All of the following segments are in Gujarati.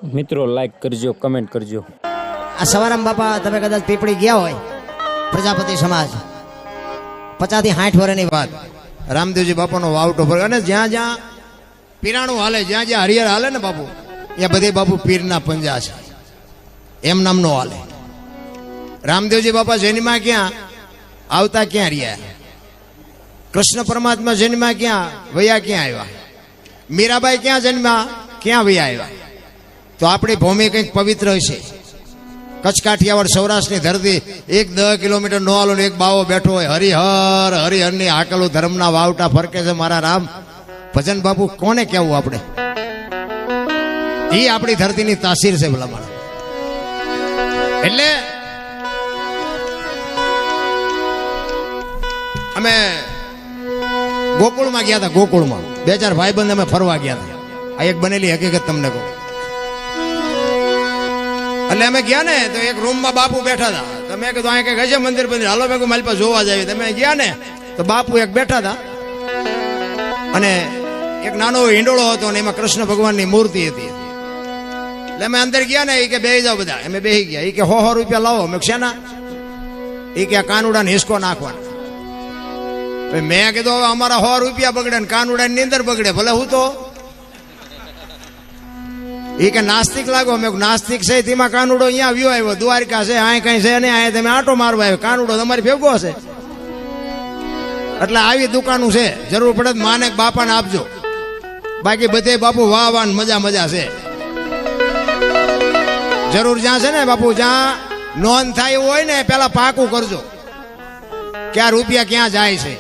મિત્રો લાઈક કરજો, કમેન્ટ કરજો. આ સવારામ બાપા તમે કદાચ પીપળી ગયા હોય, પ્રજાપતિ સમાજ 50 થી 60 વર્ષની વાત, રામદેવજી બાપાનો વાવટો ભર, અને જ્યાં જ્યાં પીરાણું હાલે, જ્યાં જ્યાં હરિહર હાલે ને બાપુ, ત્યાં બધે બાપુ પીરના પંજા છે, એમ નામનો હાલે. રામદેવજી બાપા જન્મમાં ક્યાં, આવતા ક્યાં રહ્યા? કૃષ્ણ પરમાત્મા જન્મમાં ક્યાં, વયા ક્યાં આવ્યા? મીરાબાઈ ક્યાં જન્મ્યા, ક્યાં વયા આવ્યા? તો આપણી ભૂમિ કંઈક પવિત્ર હશે. કચ્છ કાઠિયાવાડ સૌરાષ્ટ્રની ધરતી, 10 કિલોમીટર નો હાલો એક બાવો બેઠો હોય, હરિહર હરિહરની હાકલું ધર્મના વાવટા ફરકે છે મારા રામ. ભજન બાપુ કોને કહેવું આપણે? એ આપણી ધરતીની તાસીર છે ભલામણ. એટલે અમે ગોકુળમાં ગયા હતા, ગોકુળમાં 2-4 ભાઈબંધ અમે ફરવા ગયા હતા. આ એક બનેલી હકીકત તમને કહું. એટલે અમે ગયા ને તો એક રૂમમાં બાપુ બેઠા હતા. તમે કીધું અહીં કઈક હશે મંદિર બંદિર, હાલો મેં મારી પાસે જોવા જાય. તમે ગયા ને તો બાપુ એક બેઠા હતા, અને એક નાનો હિંડોળો હતો, અને એમાં કૃષ્ણ ભગવાનની મૂર્તિ હતી. એટલે અમે અંદર ગયા ને, એ કે બેહી જાઓ બધા. અમે બેહી ગયા. એ કે 100 રૂપિયા લાવો. મેં શેના? એ કે કાનુડા ને હિસકો નાખવાના. મેં કીધું હવે અમારા 100 રૂપિયા બગડે ને કાનુડા ની અંદર બગડે, ભલે હું તો. એ કે નાસ્તિક લાગો. મેં નાસ્તિક છે, તેમાં કાનુડો અહીંયા આવ્યો આવ્યો, દ્વારકા છે, અહીં કઈ છે નહીં, અહીં તમે આંટો મારવા આવ્યો, કાનુડો તમારી ભેગો હશે. એટલે આવી દુકાનો છે, જરૂર પડે માને બાપાને આપજો. બાકી બધે બાપુ વાહ વાહ મજા મજા છે. જરૂર જ્યાં છે ને બાપુ, જ્યાં નોંધ થાય એવું હોય ને, પેલા પાકું કરજો કે આ રૂપિયા ક્યાં જાય છે.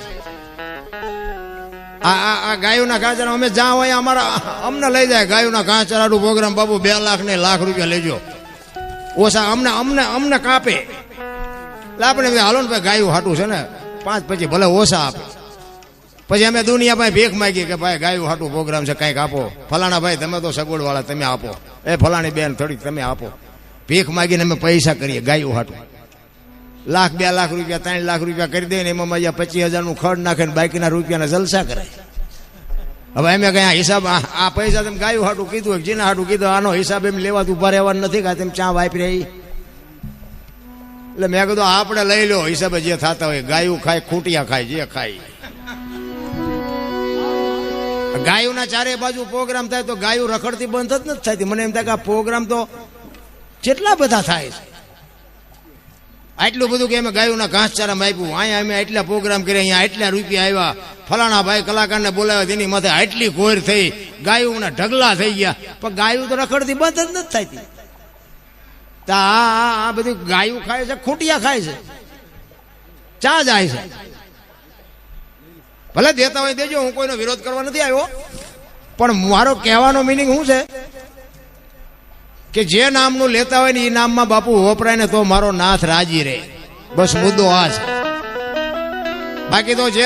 આ ગાયોના ઘાસચારા અમે જ્યાં હોય અમને લઈ જાય. ગાયોના ઘાસચારાનો પ્રોગ્રામ બાપુ 2 લાખ ને લાખ રૂપિયા લેજો. ઓછા અમને કાપે. એટલે આપણે હાલો ને ભાઈ, ગાયું હાટું છે ને 5 પછી ભલે ઓછા આપે. પછી અમે દુનિયા પાસે ભેખ માંગીએ કે ભાઈ ગાયું હાટું પ્રોગ્રામ છે, કંઈક આપો. ફલાણા ભાઈ તમે તો સગવડ વાળા, તમે આપો. એ ફલાણી બેન થોડીક તમે આપો. ભેખ માગીને અમે પૈસા કરીએ ગાયું હાટું. 1 લાખ 2 લાખ રૂપિયા 3 લાખ રૂપિયા કરી દે ને, એમાં 25,000 નું ખર્ચ નાખે ને બાકીના રૂપિયાના જલસા કરે. હવે અમે કઈ હિસાબ, આ પૈસા તમે ગાયું હાટું કીધું, જીના હાટું કીધું, આનો હિસાબ એમ લેવા ઉભા રહેવાનું નથી કે તેમ ચા વાપરી. એટલે મેં કીધું આપણે લઈ લો હિસાબે જે થતા હોય. ગાયું ખાય, ખૂટિયા ખાય, જે ખાય. ગાયોના ચારે બાજુ પ્રોગ્રામ થાય તો ગાયું રખડતી બંધ જ નથી થતી. મને એમ થાય કે આ પ્રોગ્રામ તો કેટલા બધા થાય છે. આટલું બધું કે અમે ગાયોના ઘાસચારામાં આપ્યું, અહીંયા અમે આટલા પ્રોગ્રામ કર્યા, અહીંયા આટલા રૂપિયા આવ્યા, ફલાણા ભાઈ કલાકારને બોલાવ્યા, તેની માથે આટલી કોર થઈ, ગાયોના ઢગલા થઈ ગયા. પણ ગાયું તો રખડતી બંધ જ નથી થતી. તો આ બધું ગાયું ખાય છે, ખૂટિયા ખાય છે, ચા જાય છે. ભલે દેતા હોય દેજો, હું કોઈનો વિરોધ કરવા નથી આવ્યો. પણ મારો કહેવાનો મિનિંગ શું છે કે જે નામનું લેતા હોય ને એ નામમાં બાપુ વપરાય ને તો મારો નાથ રાજી રહે. બસ મુદ્દો આ છે. બાકી તો જે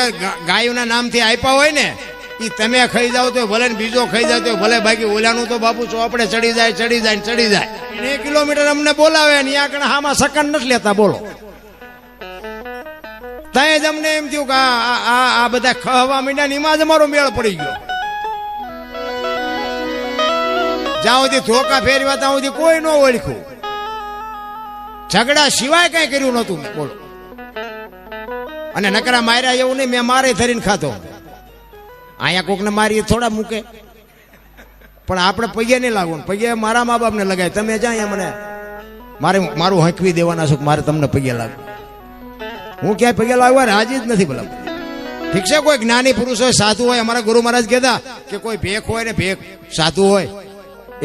ગાયોના નામથી આપ્યા હોય ને, એ તમે ખાઈ જાવ તો ભલે ને બીજો ખાઈ જાવ તો ભલે. બાકી ઓલાનું તો બાપુ ચોપડે ચડી જાય, ચડી જાય, ચડી જાય. 1 કિલોમીટર અમને બોલાવે ને ત્યાં કણે હામાં સકન નથી લેતા. બોલો, ત્યાં જ અમને એમ થયું કે આ બધા ખવા મીંડા ને એમાં જ અમારો મેળ પડી ગયો. જ્યાં સુધી ધોકા ફેરવા ત્યાં સુધી કોઈ ન ઓળખ્યું. ઝઘડા સિવાય કઈ કર્યું નતું. બોલો, અને નકરા માર્યા એવું નહીં, મેં મારે ધરીને ખાતો. અહીંયા કોકને મારી થોડા મૂકે, પણ આપણે પગે નહીં લાગવું. પગે મારા મા બાપને લગાય. તમે જ્યાં મને મારું હંકવી દેવાના છો, મારે તમને પગે લાગવું. હું ક્યાંય પગે લાગવા રાજી જ નથી. ભલા ઠીક છે, કોઈ જ્ઞાની પુરુષ હોય, સાધુ હોય. અમારા ગુરુ મહારાજ કહેતા કે કોઈ ભેખ હોય ને, ભેખ સાધુ હોય,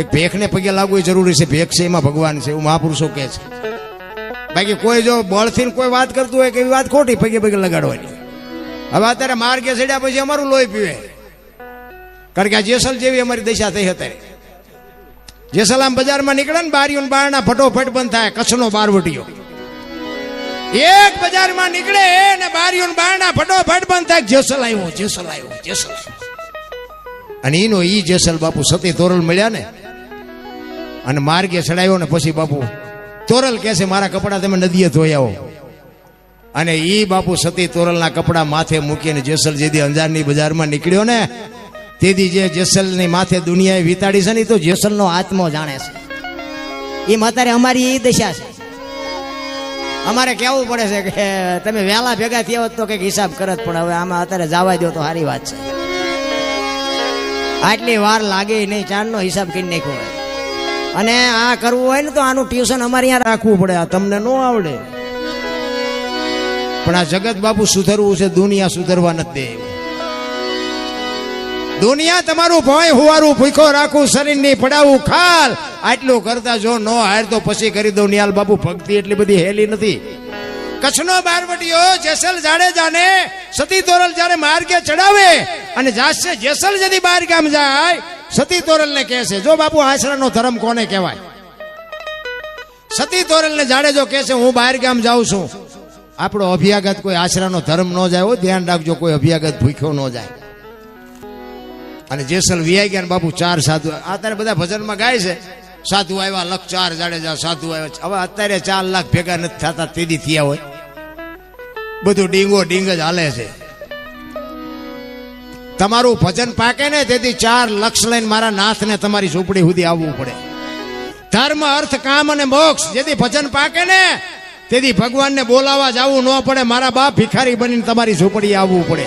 એક ભેખને પગે લાગવું એ જરૂરી છે. ભેખ છે એમાં ભગવાન છે, એવું મહાપુરુષો કહે છે. બાકી કોઈ જો બળથી કોઈ વાત કરતું હોય કે એવી વાત ખોટી, પગે પગે લગાડવાની. હવે અત્યારે માર્ગે ચડ્યા પછી અમારું લોહી પીવે. કારણ કે આ જેસલ જેવી અમારી દશા થઈ હતી. જેસલ આમ બજારમાં નીકળે ને, બારીઓ બારણા ફટોફટ બંધ થાય. કચ્છનો બારવટીયો એક બજારમાં નીકળે ને, બારીઓ બારણા ફટોફટ બંધ થાય. જેસલ આવ્યો, જેસલ આવ્યો, જેસલ. અને એનો ઈ જેસલ બાપુ સતી તોરલ મળ્યા ને, અને માર્ગે ચડાયો ને પછી બાપુ તોરલ કહે છે મારા કપડા તમે નદીએ ધોઈ આવો. અને ઈ બાપુ સતી તોરલના કપડા માથે મૂકીને જેસલ જેદી અંજારની બજારમાં નીકળ્યો ને, તેથી જે જેસલની માથે દુનિયાએ વિતાડી છે ને, તો જેસલનો આત્મો જાણે છે. એમ અત્યારે અમારી એ દશા છે. અમારે કેવું પડે છે કે તમે વહેલા ભેગા થયા હોત તો કંઈક હિસાબ કરત, પણ હવે આમાં અત્યારે જવા દો તો સારી વાત છે. આટલી વાર લાગે નહીં, ચાંદનો હિસાબ કરી નાખ્યો હોય. અને આ કરવું હોય ને તો આનું ટ્યુશન અમારે અહીંયા રાખવું પડે. આ તમને ન આવડે. પણ આ જગત બાપુ સુધરવું છે, દુનિયા સુધરવા નથી દે. દુનિયા તમારું ભોય હુવારું ભૂખો રાખવું, શરીરની પડાવું ખાલ, આટલું કરતા જો નો હાર તો પછી કરી દઉં. નિહાલ બાપુ ભક્તિ એટલી બધી હેલી નથી. કચ્છનો બારવટીયો જેસલ જાડેજાને સતી તોરલ જ્યારે માર્ગે ચડાવે અને જાશે જેસલ જદી બહાર ગામ જાય, સતી તોરલ ને કહે છે, જો બાપુ આશરાનો ધર્મ કોને કહેવાય? સતી તોરલ ને જાડેજો કહે છે, હું બહાર ગામ જાઉં છું. આપણો અભ્યાગત કોઈ આશરાનો ધર્મ ન જાય હો, ધ્યાન રાખજો, કોઈ અભ્યાગત ભૂખ્યો ન જાય. અને જેસલ વિયાઈ ગયા બાપુ 4 સાધુ. અત્યારે બધા ભજનમાં ગાય છે, સાધુ આવ્યા 1,04,000 જાડેજા સાધુ આવ્યા. હવે અત્યારે 4 લાખ ભેગા નથી થતા, તેદી થયા હોય. બધું ડીંગો ડીંગ જ હાલે છે. તમારું ભજન પાકે ને તેથી 4 લક્ષ લઈને મારા નાથને તમારી ઝૂંપડી સુધી આવવું પડે. ધર્મ અર્થ કામ અને મોક્ષ જેથી ભજન પાકે ને તેથી ભગવાનને બોલાવા જવું ન પડે. મારા બાપ ભિખારી બનીને તમારી ઝૂંપડી આવવું પડે.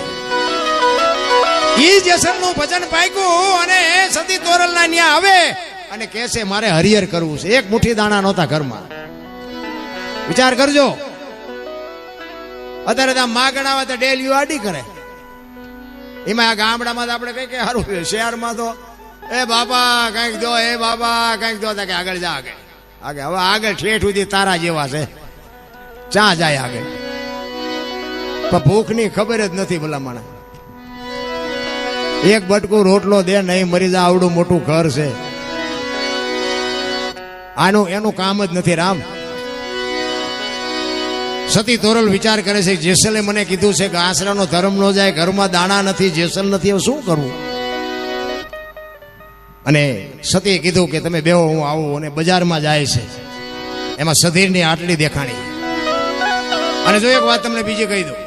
ઈ જેસલનું ભજન પાક્યું અને સતી તોરલના ન્યા આવે અને કહે છે, મારે હરિહર કરવું છે. એક મુઠ્ઠી દાણા નહોતા ઘરમાં. વિચાર કરજો. અત્યારે તો માગણ આવે તો ડેલીઓ આડી કરે. એમાં આ ગામડામાં તો આપણે કઈ કે સારું, શહેરમાં તો એ બાપા કંઈક દો, એ બાપા કંઈક દો, કે આગળ જા, આગળ આગળ. હવે આગળ ઠેઠ સુધી તારા જેવા છે, ચા જાય આગળ. પણ ભૂખની ખબર જ નથી ભલામણા. એક બટકું રોટલો દે નહીં મરી જા, આવડું મોટું ઘર છે. આનું એનું કામ જ નથી રામ. સતી તોરલ વિચાર કરે છે, જેસલે મને કીધું છે કે આશરાનો ધર્મ ન જાય, ઘરમાં દાણા નથી, જેસલ નથી, હવે શું કરવું? અને સતીએ કીધું કે તમે બેહો, હું આવું. અને બજારમાં જાય છે. એમાં સધીરની આટલી દેખાણી. અને જો એક વાત તમને બીજી કહી દઉં,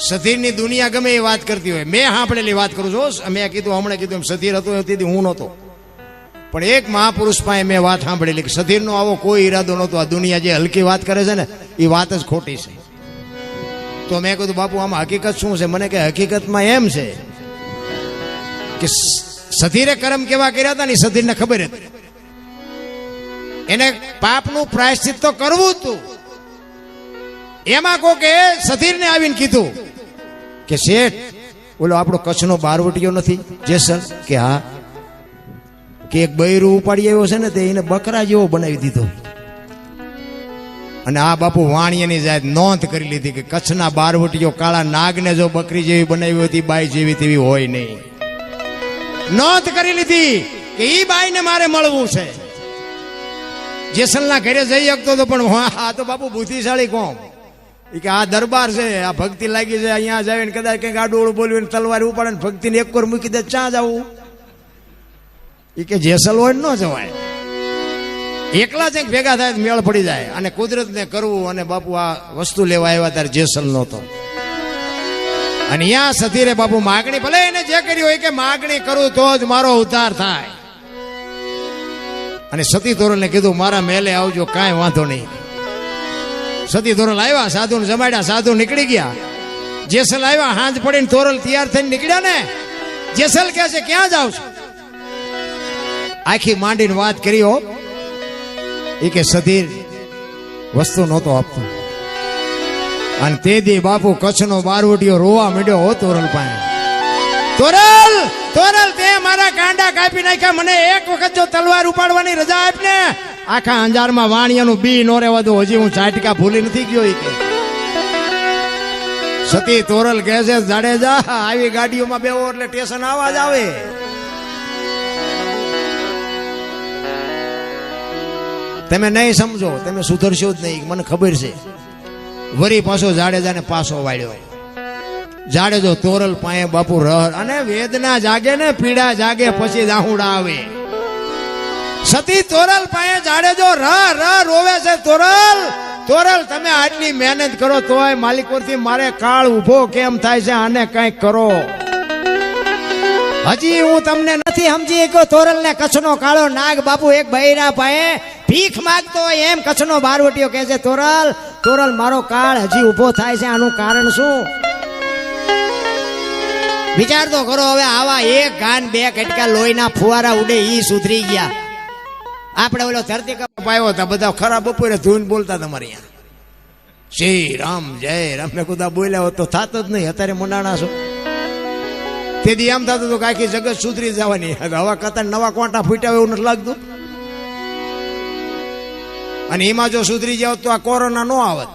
સધીરની દુનિયા ગમે એ વાત કરતી હોય, મેં સાંભળેલી વાત કરું છું. મેં કીધું હમણાં કીધું એમ સધીર હતો તેથી હું નહોતો, પણ એક મહાપુરુષ પાસે મેં વાત સાંભળેલી કે સધીરનો આવો કોઈ ઈરાદો નહોતો. આ દુનિયા જે હલકી વાત કરે છે ને એ વાત જ ખોટી છે. તો મેં કીધું બાપુ આમાં હકીકત શું છે? મને કે હકીકતમાં એમ છે કે સધીરે કર્મ કેવા કર્યા હતા ને સધીરને ખબર હતી. એને પાપનું પ્રાયશ્ચિત તો કરવું હતું. એમાં કોકે સધીરને આવીને કીધું કે શેઠ, બોલો આપણો કચ્છનો બારવટીયો નથી જેસલ? કે હા. કે એક બૈરું ઉપાડી આવ્યો છે ને તે એને બકરા જેવો બનાવી દીધો. અને આ બાપુ વાણિયાની જાત નોંધ કરી લીધી કે કચ્છના બારવટીયો કાળા નાગને જો બકરી જેવી બનાવી હતી, બાઈ જેવી તેવી હોય નહીં. નોંધ કરી લીધી કે ઈ બાઈને મારે મળવું છે. જેસલના ઘરે જઈ શકતો તો, પણ આ તો બાપુ બુદ્ધિશાળી કોમ. કે આ દરબાર છે, આ ભક્તિ લાગી છે, અહીંયા જાવીને કદાચ કંઈક આડું બોલવીને તલવાર ઉપાડે ને ભક્તિને એક કોર મૂકી દે, ચા જવું? એ કે જેસલ હોય ન જવાય. એકલા જ ભેગા થાય મેળ પડી જાય. અને કુદરતને કરવું. અને બાપુ આ વસ્તુ લેવા આવ્યા ત્યારે જેસલ નહોતો. અને અહીંયા સતીરે બાપુ માગણી, ભલે એને જે કરી હોય કે માગણી કરું તો જ મારો ઉદ્ધાર થાય. અને સતી તોરલને કીધું મારા મેલે આવજો, કાંઈ વાંધો નહીં. સતી તોરલ આવ્યા, સાધુને જમાડ્યા, સાધુ નીકળી ગયા. જેસલ આવ્યા, હાંજ પડીને તોરલ તૈયાર થઈને નીકળ્યા ને. જેસલ કહે છે, ક્યાં જાવ છો? આખી માંડીને વાત કરી હો. એ કે સધીર વસ્તુ નહોતો આપતો. અને તે દી બાપુ કચ્છનો બારવટીયો રોવા માંડ્યો હો તોરલ પાસે. તોરલ, તોરલ, તે મારા કાંડા કાપી નાખ્યા. મને એક વખત જો તલવાર ઉપાડવાની રજા આપ ને, આખા અંજારમાં વાણિયાનું બી નો રહેવા દો. હજી હું ચાટકા ભૂલી નથી ગયો. એ કે સતી તોરલ કહે છે, જાડેજા આવી ગાડીઓમાં બેવો એટલે સ્ટેશન આવા જ આવે. તમે નહીં સમજો, તમે સુધરશો જ નહીં, મને ખબર છે. વરી પાછો જાડેજાને પાછો વાળ્યો. જાડેજો તોરલ પાએ બાપુ રહ. અને વેદના જાગે ને પીડા જાગે પછી દાહુડા આવે. સતી તોરલ પાએ જાડેજો રહ રહ રોવે છે. તોરલ, તોરલ, તમે આટલી મહેનત કરો તોય માલિકોરથી મારે કાળ ઉભો કેમ થાય છે? આને કંઈક કરો. હજી હું તમને નથી સમજી ગયો. તોરલ ને કચ્છનો કાળો નાગ બાપુ એક બૈરા પાએ ભીખ માંગતો હોય એમ કચ્છનો બારવટીયો કહે છે, તોરલ તોરલ મારો કાળ હજી ઊભો થાય છે, આનું કારણ શું? વિચાર તો કરો. હવે આવા એક ગાન બે કટકા લોહીના ફુવારા ઉડે ઈ સુધરી ગયા. આપણે ઓલો ધરતી કપ આવ્યો હતા, બધા ખરા બપોરે ધૂન બોલતા તમારી અહીંયા, શ્રી રામ જય રામ. મેં કુદા બોલ્યા હોત તો થાત જ નહીં. અત્યારે મંડાણા છો તેથી એમ થતું હતું કે આખી જગત સુધરી જવાની. હવા કરતા નવા કોંટા ફૂટ્યા હોય એવું નથી લાગતું. અને એમાં જો સુધરી જાવ તો આ કોરોના નો આવત.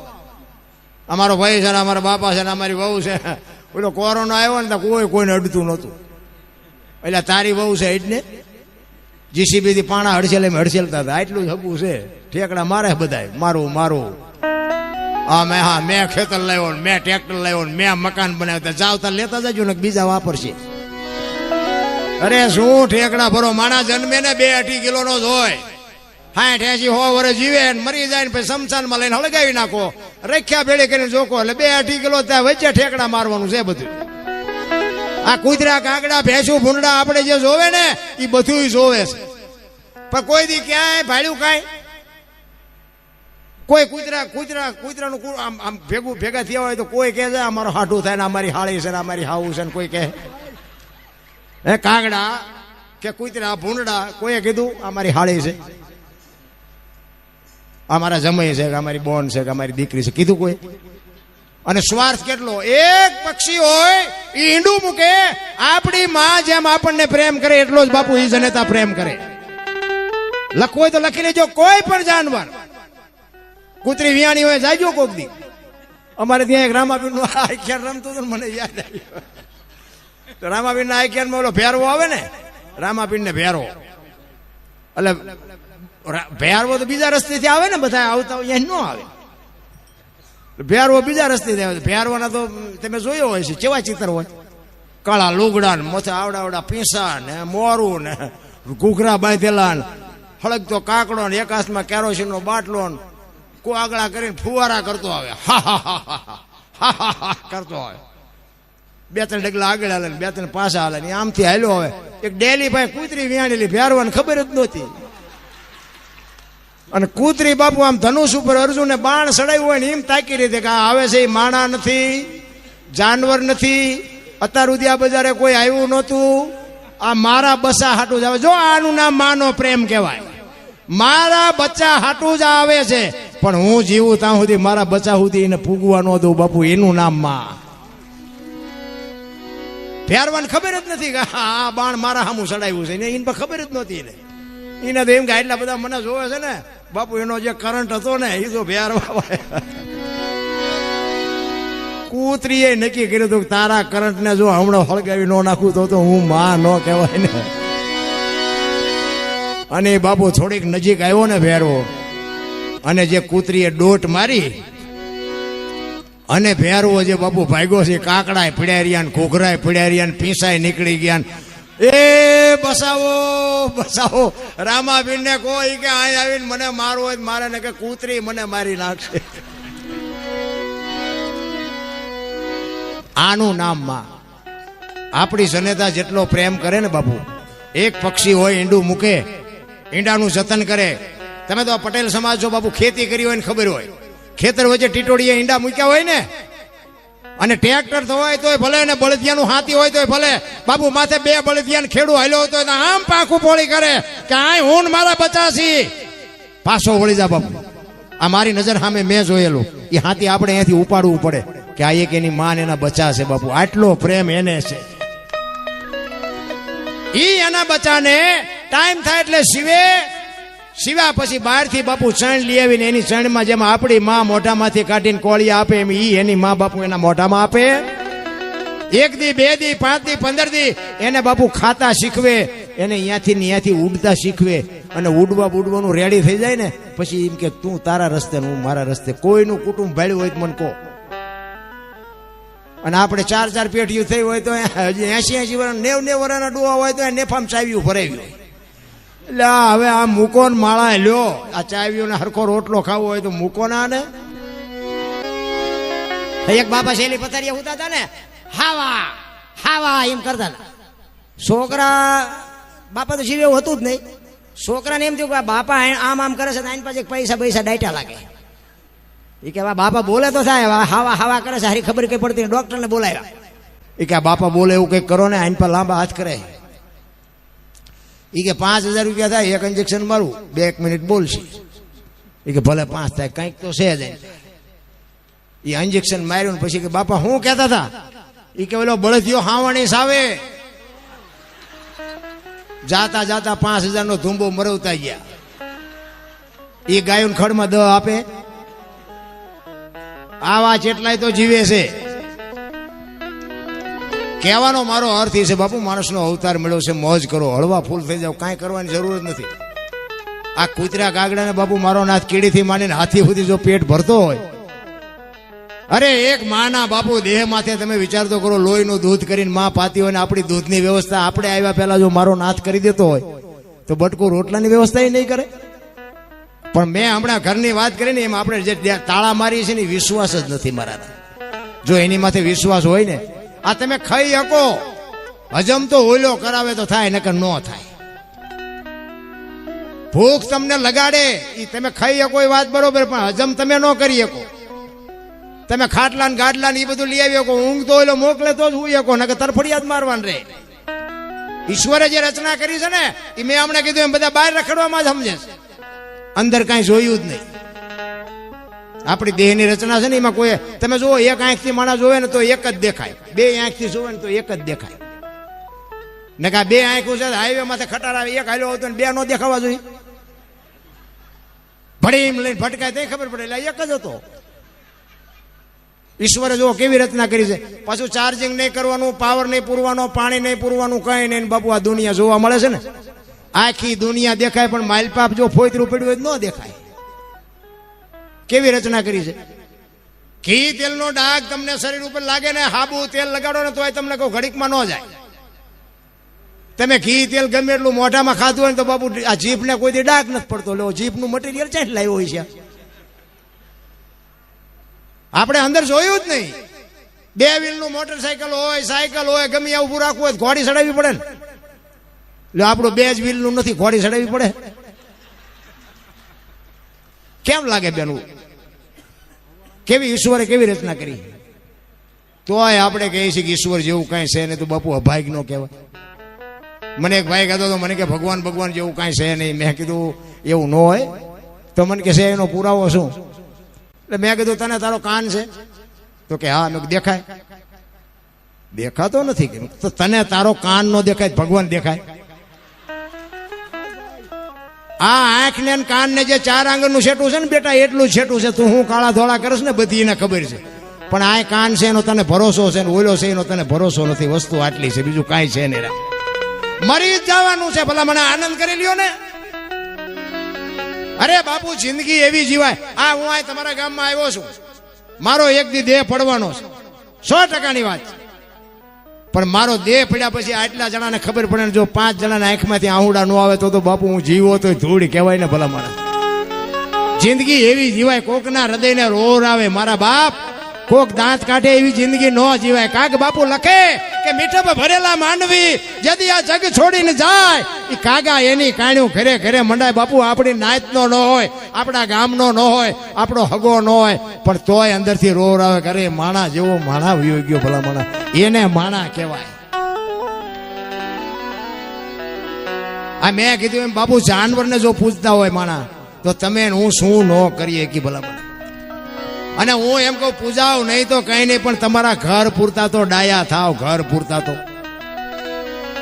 અમારો ભાઈ છે ને, અમારા બાપા છે ને, અમારી વહુ છે, ઓલો કોરોના આવ્યો ને તો કોઈને અડતું નહોતું. એટલે તારી વહુ છે એટલે જીસીબી થી પાણા હડસેલ એમ હડસેલતા હતા. એટલું જ હગું છે. ઠેકડા મારે બધા મારું મારું. હા મેં ખેતર લાવ્યો ને, મેં ટ્રેક્ટર લાવ્યો ને, મેં મકાન બનાવ્યા. જાવતા લેતા જજો ને બીજા વાપરશે. અરે શું ઠેકડા ભરો. માણા જન્મે ને 2-2.5 કિલો નો જ હોય. 60-80-100 વર્ષ જીવે મરી જાય ને પછી શમશાનમાં લઈને હળગાવી નાખો. રખ્યા ભેળી કરીને જોકો એટલે 2-2.5 કિલો ત્યાં વચ્ચે ઠેકડા મારવાનું છે બધું. આ કૂતરા કાગડા ભેંસું ભૂંડા આપણે જે જોવે ને એ બધું જોવે છે. પણ કોઈ દી ક્યાંય ભાડ્યું કાંઈ કોઈ કૂતરાનું આમ ભેગા થયા હોય તો કોઈ કહે છે અમારો હાટું થાય ને, અમારી હાળી છે ને, અમારી હાવું છે ને. કોઈ કહે હે કાગડા કે કૂતરા ભૂંડા, કોઈએ કીધું અમારી હાળી છે, અમારા જમાઈ છે, કે અમારી બોન છે, કે અમારી દીકરી છે, કીધું કોઈ? અને સ્વાર્થ કેટલો. એક પક્ષી હોય એ ઈંડું મૂકે. આપણી માં જેમ આપણને પ્રેમ કરે એટલો જ બાપુ ઈ જનેતા પ્રેમ કરે. લખવું હોય તો લખી લેજો. કોઈ પણ જાનવર, કૂતરી વિયાણી હોય જાયજો કોક દી. અમારે ત્યાં એક રામાપીર નું આખ્યાન રમતું હતું, મને યાદ આવ્યું. તો રામાપીર ના આખ્યાન માં ઓલો ભેરવો આવે ને, રામાપીર ને ભેરવો, એટલે ભેરવો તો બીજા રસ્તેથી આવે ને, બધા આવતા હોય ન આવે. ભેરવો બીજા રસ્તેથી આવે. ભેરવાના તો તમે જોયો હોય છે કેવા ચિત્ર હોય, કાળા લુગડા ને મોથે આવડા પીસા ને મોરું ને ઘૂઘરા બાંધેલા ને હળગતો કાકડો ને એક હાથમાં કેરોસીન નો બાટલો ને કોઈ આગળ કરીને ફુવારા કરતો આવે. હા કરતો આવે. 2-3 ડગલા આગળ હાલે ને 2-3 પાછા હાલે ને આમથી હાલ્યો હવે. એક ડેલી ભાઈ કૂતરી વિયાણેલી ભેરવાને ખબર જ નહોતી. અને કૂતરી બાપુ આમ ધનુષ ઉપર અર્જુને બાણ સડાયું હોય ને એમ તાકી રીતે કે આ આવે છે એ માણા નથી, જાનવર નથી. અત્યાર સુધી આ બજારે કોઈ આવ્યું નહોતું. આ મારા બચ્ચા હાટું જ આવે. જો આનું નામ માનો પ્રેમ કહેવાય. મારા બચ્ચા હાટું જ આવે છે. પણ હું જીવું ત્યાં સુધી મારા બચ્ચા સુધી એને પૂગવા ન દઉં બાપુ. એનું નામ માં. ફેરવાને ખબર જ નથી કે આ બાણ મારા સામું સડાયું છે. એને ખબર જ નહોતી. એને તો એમ કે એટલા બધા મને જોવે છે ને બાપુ, એનો જે કરંટ હતો ને એ તો ફેરવા. કૂતરીએ નક્કી કર્યું હતું કે તારા કરંટ ને જો હમણાં હળગાવી ન નાખું તો હું માં ન કહેવાય ને. અને બાપુ થોડીક નજીક આવ્યો ને ભેરવો, અને જે કૂતરીએ ડોટ મારી અને ભેરવો જે બાપુ ભાગ્યો છે, કાકડાય પીડ્યા રહ્યા ને ઘોઘરાય પીડ્યા રહ્યા ને પીસાય નીકળી ગયા ને એ બસાવો બસાવો. રામાબીન ને કોઈ કે અહીં આવીને મને મારવો હોય મારે ને કે કૂતરી મને મારી નાખશે. આનું નામ માં. આપણી જનેતા જેટલો પ્રેમ કરે ને બાપુ, એક પક્ષી હોય ઈંડું મૂકે, ઈંડાનું જતન કરે. તમે તો પટેલ સમાજ છો બાપુ, ખેતી કરી હોય ને ખબર હોય, ખેતર વચ્ચે ટીટોડીએ ઈંડા મૂક્યા હોય ને, અને ટ્રેક્ટર હોય તોય ભલે ને બળદિયાનું હાથી હોય તોય ભલે બાપુ, માથે 2 બળદિયાને ખેડૂ હાલ્યો હોય તો આમ પાંખું પોળી કરે કે આ હું મારા બચાસી. પાછો વળી જા બાપુ. આ મારી નજર સામે મેં જોયેલું. એ હાથી આપણે અહીંયાથી ઉપાડવું પડે કે આ એક એની માન એના બચા છે બાપુ. આટલો પ્રેમ એને છે. ઈ એના બચાને ટાઈમ થાય એટલે સિવ્યા પછી બહારથી બાપુ ચણ લઈ આવીને એની ચણમાં જેમ આપણી માં મોઢામાંથી કાઢીને કોળિયા આપે એમ ઈ એની માં બાપુ એના મોઢામાં આપે. 1 દી 2 દી 5 દી 15 દી એને બાપુ ખાતા શીખવે, એને અહીંયાથી ઉડતા શીખવે. અને ઉડવાનું રેડી થઈ જાય ને પછી એમ કે તું તારા રસ્તે હું મારા રસ્તે. કોઈનું કુટુંબ ભાડ્યું હોય તો મને કહો. અને આપણે 4 પેઢીઓ થઈ હોય તો હજી 80 વર્ષ 90 વર્ષના ડોહા હોય તો નેફામ ચાવ્યું ભરાવ્યું હોય. એટલે હવે આ મૂકો ને માળા લ્યો. આ ચાવીઓને હરખો રોટલો ખાવો હોય તો મૂકો ના ને. એક બાપા શેલી પથારીયા હોતા હતા ને, હાવા એમ કરતા હતા. છોકરા બાપા તો જીવે એવું હતું જ નહીં. છોકરાને એમ થયું કે આ બાપા આમ આમ કરે છે તો આની પાસે પૈસા ડાયટા લાગે. એ કે આ બાપા બોલે તો થાય, હાવા હાવા કરે છે, હારી ખબર કઈ પડતી. ડોક્ટરને બોલાવ્યા. એ કે આ બાપા બોલે એવું કંઈક કરો ને, આની પર લાંબા હાથ કરે. એ કે 5,000 રૂપિયા થાય, એક ઇન્જેક્શન મારું, 2 મિનિટ બોલશે. એ કે ભલે 5 થાય, કંઈક તો છે જ. એ ઇન્જેક્શન માર્યું પછી કે બાપા શું કહેતા હતા? એ કે ઓલો બળદિયો હાવણી સાવે. જાતા જાતા 5,000 નો ધુંબો મરવતા ગયા. એ ગાયોન ખડમાં દ આપે. આવા જેટલાય તો જીવે છે. કહેવાનો મારો અર્થ એ છે બાપુ, માણસનો અવતાર મળ્યો છે, મોજ કરો, હળવા ફૂલ થઈ જાવ, કાંઈ કરવાની જરૂર જ નથી. આ કૂતરા કાગડાને બાપુ મારો નાથ કીડીથી માંડીને હાથી સુધી જો પેટ ભરતો હોય, અરે એક માના બાપુ દેહ માથે તમે વિચાર તો કરો, લોહીનું દૂધ કરીને માં પાતી હોય ને આપણી દૂધની વ્યવસ્થા આપણે આવ્યા પહેલા જો મારો નાથ કરી દેતો હોય તો બટકું રોટલાની વ્યવસ્થા નહીં કરે. પણ મેં હમણાં ઘરની વાત કરી ને એમ આપણે જે તાળા મારી છે ને વિશ્વાસ જ નથી મારા. જો એની માથે વિશ્વાસ હોય ને, આ તમે ખાઈ શકો, હજમ તો ઓલો કરાવે તો થાય, નકર ન થાય. ભૂખ તમને લગાડે એ તમે ખાઈ શકો એ વાત બરોબર, પણ હજમ તમે ન કરી શકો. તમે ખાટલા ને ગાડલા ને એ બધું લઈ આવી શકો, ઊંઘ તો ઓલો મોકલે તો જ હુઈ શકો, નકર તરફડિયાત મારવાનું રે. ઈશ્વરે જે રચના કરી છે ને એ મેં હમણાં કીધું એમ બધા બહાર રખડવામાં જ સમજે છે, અંદર કાંઈ જોયું જ નહીં. આપણી દેહની રચના છે ને એમાં કોઈ તમે જુઓ, એક આંખથી માણસ જોવે ને તો એક જ દેખાય, 2 આંખથી જોવે ને તો એક જ દેખાય. ને કા 2 આંખું છે હાઈવે માંથી ખટાર આવે, એક હાલ્યો હતો ને 2 નો દેખાવા જોઈએ. ભડીમ લઈને ભટકાય તો ખબર પડે, એટલે એક જ હતો. ઈશ્વરે જો કેવી રચના કરી છે. પાછું ચાર્જિંગ નહીં કરવાનું, પાવર નહીં પૂરવાનો, પાણી નહીં પૂરવાનું, કઈ નહીં. બાપુ આ દુનિયા જોવા મળે છે ને, આખી દુનિયા દેખાય, પણ માઇલપાપ જો ફોતરું પડ્યું હોય ન દેખાય. કેવી રચના કરી છે. ઘી તેલનો ડાઘ તમને શરીર ઉપર લાગે ને, હાબુ તેલ લગાડો ને તોય તમને કહું ઘડીકમાં ન જાય. તમે ઘી તેલ ગમે એટલું મોઢામાં ખાધું હોય ને તો બાપુ આ જીભને કોઈ દી ડાઘ નથી પડતો. લો જીભનું મટીરિયલ ચાંટ લાવ્યો હોય છે, આપણે અંદર જોયું જ નહીં. 2 વ્હીલનું મોટરસાયકલ હોય, સાયકલ હોય, ગમે એવું ઉભું રાખવું હોય ઘોડી ચડાવવી પડે ને. એટલે આપણું 2 જ વ્હીલનું નથી, ઘોડી ચડાવવી પડે. કેમ લાગે બેનું? કેવી ઈશ્વરે કેવી રચના કરી. તોય આપણે કહીએ છીએ કે ઈશ્વર જેવું કાંઈ છે નહીં, તો બાપુ અભાગ નો કહેવાય. મને એક ભાઈ કહેતો હતો, મને કે ભગવાન જેવું કાંઈ છે નહીં. મેં કીધું એવું ન હોય તો મને કે છે એનો પુરાવો શું? એટલે મેં કીધું તને તારો કાન છે? તો કે હા. મેં દેખાય? દેખાતો નથી. તો તને તારો કાન નો દેખાય, ભગવાન દેખાય? આ આંખ ને કાન ને જે 4 આંગળનું છેટું છે ને બેટા, એટલું જ છેટું છે. તું હું કાળા ધોળા કરસ ને બધી એને ખબર છે, પણ આ કાન છે એનો તને ભરોસો છે, ઓલો છે એનો તને ભરોસો નથી. વસ્તુ આટલી છે, બીજું કાંઈ છે નહીં. મરી જ જવાનું છે, ભલા મને આનંદ કરી લ્યો ને. અરે બાપુ જિંદગી એવી જીવાય. આ હું આ તમારા ગામમાં આવ્યો છું, મારો એક દી દેહ પડવાનો છે, 100%ની વાત છે. પણ મારો દેહ પડ્યા પછી આટલા જણાને ખબર પડે ને જો 5 જણાના આંખમાંથી આહુડા ન આવે તો બાપુ હું જીવો તો ધૂળ કહેવાય ને. ભલા મારા જિંદગી એવી જીવાય, કોકના હૃદયને રોર આવે મારા બાપ, કોક દાંત કાઢે એવી જિંદગી ન જીવાય. કાગ બાપુ લખે કે મીઠપ ભરેલા માંડવી જદી આ જગ છોડીને જાય, એ કાગા એની કાણ્યું ઘરે ઘરે મંડાય. બાપુ આપણી નાતનો ન હોય, આપણા ગામનો ન હોય, આપણો હગો ન હોય, પણ તોય અંદરથી રોર આવે કરે માણા જેવો માણા વયો ગયો. ભલા માણા એને માણા કહેવાય. આ મેં કીધું એમ બાપુ જાનવરને જો પૂછતા હોય માણા, તો તમે હું શું ન કરીએ કે ભલા માણા. અને હું એમ કહું પૂજાવ નહીં તો કઈ નહીં, પણ તમારા ઘર પૂરતા તો ડાયા થાવ. ઘર પૂરતા તો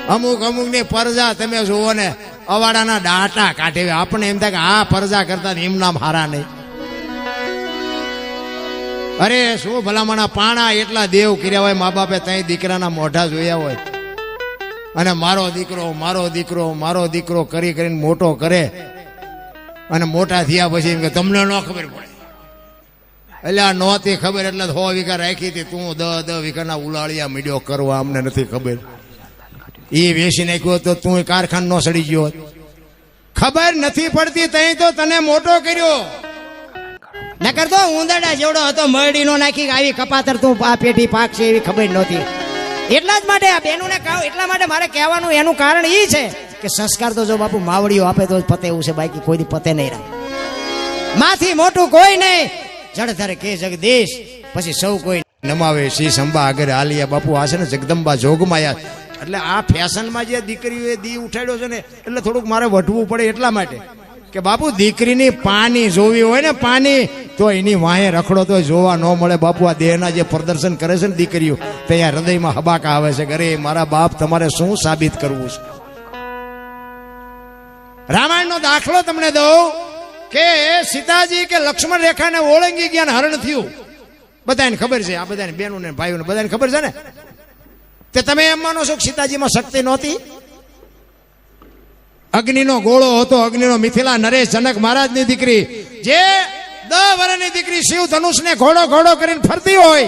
અમુક ની પરજા તમે જુઓ ને, અવાડાના ડાટા કાઢે. આપણે એમ થાય કે આ પરજા કરતા એમ નામ હારા નહીં. અરે શું ભલામણા પાણા એટલા દેવ કર્યા હોય મા બાપે, ત્યાં દીકરાના મોઢા જોયા હોય. અને મારો દીકરો મારો દીકરો મારો દીકરો કરી કરીને મોટો કરે, અને મોટા થયા પછી એમ કે તમને ન ખબર પડે. એટલે આ નહોતી ખબર એટલે 100 વીઘા રાખી હતી, તું 10 વીઘાના ઉલાળિયા મીડિયો કરવા, અમને નથી ખબર. એ વેચી નાખ્યો તો તું કારખાન નો સડી ગયો. ખબર નથી પડતી તઈ તો તને મોટો કર્યો. નકર તો ઉંદરડા જેવડો હતો, મરડી નો નાખી આવી કપાતર તું આ પેટી પાક છે એવી ખબર નહોતી. એટલા જ માટે આ બેનુને કહું, એટલા માટે મારે કહેવાનું એનું કારણ એ છે કે સંસ્કાર તો જો બાપુ માવડીઓ આપે તો જ પતે એવું છે, બાકી કોઈ દી પતે નહીં રહે. માથી મોટું કોઈ નહીં, જળધર કે જગદીશ, પછી સૌ કોઈ નમાવે શીશ અંબા આગળ આલિયા. બાપુ આ છે ને જગદંબા જોગમાયા. એટલે આ ફેશનમાં જે દીકરીઓએ દી ઉઠાડ્યો છે ને, એટલે થોડુંક મારે વટવું પડે એટલા માટે કે બાપુ દીકરીની પાની જોવી હોય ને પાની, તો એની વાહે રખડો તો જોવા ન મળે. બાપુ આ દેહના જે પ્રદર્શન કરે છે ને દીકરીઓ, ત્યાં હૃદયમાં હબાકા આવે છે કે અરે મારા બાપ તમારે શું સાબિત કરવું છે. રામાયણનો દાખલો તમને દઉં કે સીતાજી કે લક્ષ્મણ રેખાને ઓળંગી ગયા, હરણ થયું. બધાને ખબર છે, આ બધાને બહેનોને ભાઈઓને બધાને ખબર છે ને. તે તમે એમ માનો છો કે સીતાજીમાં શક્તિ નહોતી? અગ્નિનો ગોળો હતો, અગ્નિનો મિથિલા નરેશ જનક મહારાજની દીકરી, જે 10 વર્ષની દીકરી શિવ ધનુષને ઘોડો ઘોડો કરીને ફરતી હોય,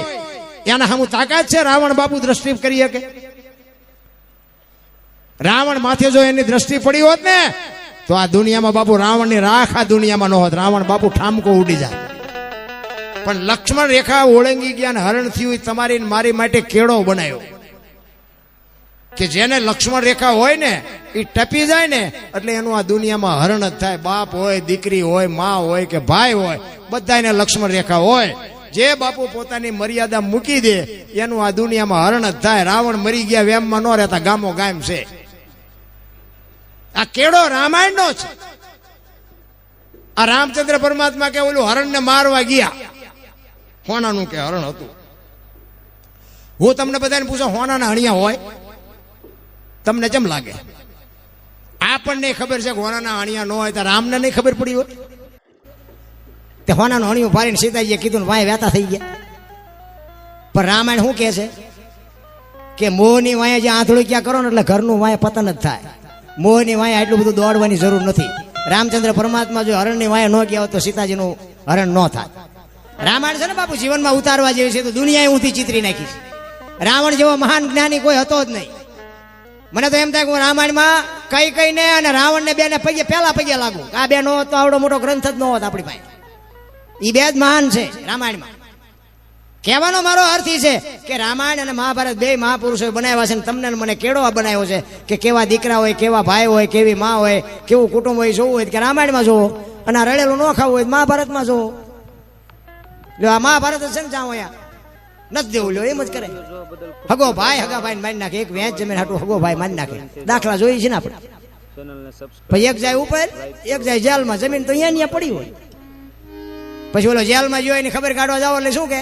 એના સામું તાકાત છે રાવણ બાપુ દ્રષ્ટિ કરી શકે? રાવણ માથે જો એની દ્રષ્ટિ પડી હોત ને, તો આ દુનિયામાં બાપુ રાવણની રાખ આ દુનિયામાં ન હોત. રાવણ બાપુ ઠામકો ઉડી જાય. પણ લક્ષ્મણ રેખા ઓળંગી ગયા ને હરણ થયું, તમારી મારી માટે કેળો બનાવ્યો કે જેને લક્ષ્મણ રેખા હોય ને એ ટપી જાય ને એટલે એનું આ દુનિયામાં હરણ જ થાય. બાપ હોય, દીકરી હોય, માં હોય કે ભાઈ હોય, બધાને લક્ષ્મણ રેખા હોય. જે બાપુ પોતાની મર્યાદા મૂકી દે એનું આ દુનિયામાં હરણ જ થાય. રાવણ મરી ગયા વેમમાં ન રહેતા, ગામો ગામ છે. આ કેળો રામાયણનો છે. આ રામચંદ્ર પરમાત્મા કે ઓલું હરણને મારવા ગયા, હોનાનું કે હરણ હતું. હું તમને બધાને પૂછો, હોનાના હણિયા હોય? તમને કેમ લાગે? આપણને ખબર છે કે હોનાના હણિયા ન હોય, તો રામને નહીં ખબર પડી હોય? તે હોનાનું હણિયું ફાડીને સીતાજીએ કીધું ને વાય વેતા થઈ ગયા. પણ રામાયણ શું કહે છે કે મોહની વાય જે આંધળું ક્યાં કરો ને એટલે ઘરનું વાય પતન જ થાય. મોહની વાય એટલું બધું દોડવાની જરૂર નથી. રામચંદ્ર પરમાત્મા જો હરણની વાય ન ગયા હોત તો સીતાજીનું હરણ ન થાય. રામાયણ છે ને બાપુ જીવનમાં ઉતારવા જેવી છે, તો દુનિયાએ ઊંધી ચિતરી નાખી છે. રાવણ જેવો મહાન જ્ઞાની કોઈ હતો જ નહીં. મને તો એમ થાય કે હું રામાયણમાં કઈ કઈને અને રાવણને બેને પગે પહેલા પગે લાગુ. આ બે નો હોત તો આવડો મોટો ગ્રંથ જ ન હોત આપણી પાસે. એ બે જ મહાન છે રામાયણમાં. કહેવાનો મારો અર્થ એ છે કે રામાયણ અને મહાભારત બે મહાપુરુષોએ બનાવ્યા છે, ને તમને મને કેળો બનાવ્યો છે કે કેવા દીકરા હોય, કેવા ભાઈ હોય, કેવી માં હોય, કેવું કુટુંબ હોય, જોવું હોય કે રામાયણમાં જોવો, અને આ રડેલું ન ખાવું હોય મહાભારતમાં જોવો. લ્યો આ મહાભારત છે ને, જાઓ અહીંયા નથી દેવું, લ્યો એમ જ કરે. હગો ભાઈ હગા ભાઈ મારી નાખે, એક વેચ જમીન હાટું હગો ભાઈ મારી નાખે. દાખલા જોઈ છે ને આપણે. પછી એક જાય ઉપર, એક જાય જેલમાં. જમીન તો અહીંયા પડી હોય. પછી ઓલો જેલમાં જોઈ ખબર કાઢવા જાવ એટલે શું કે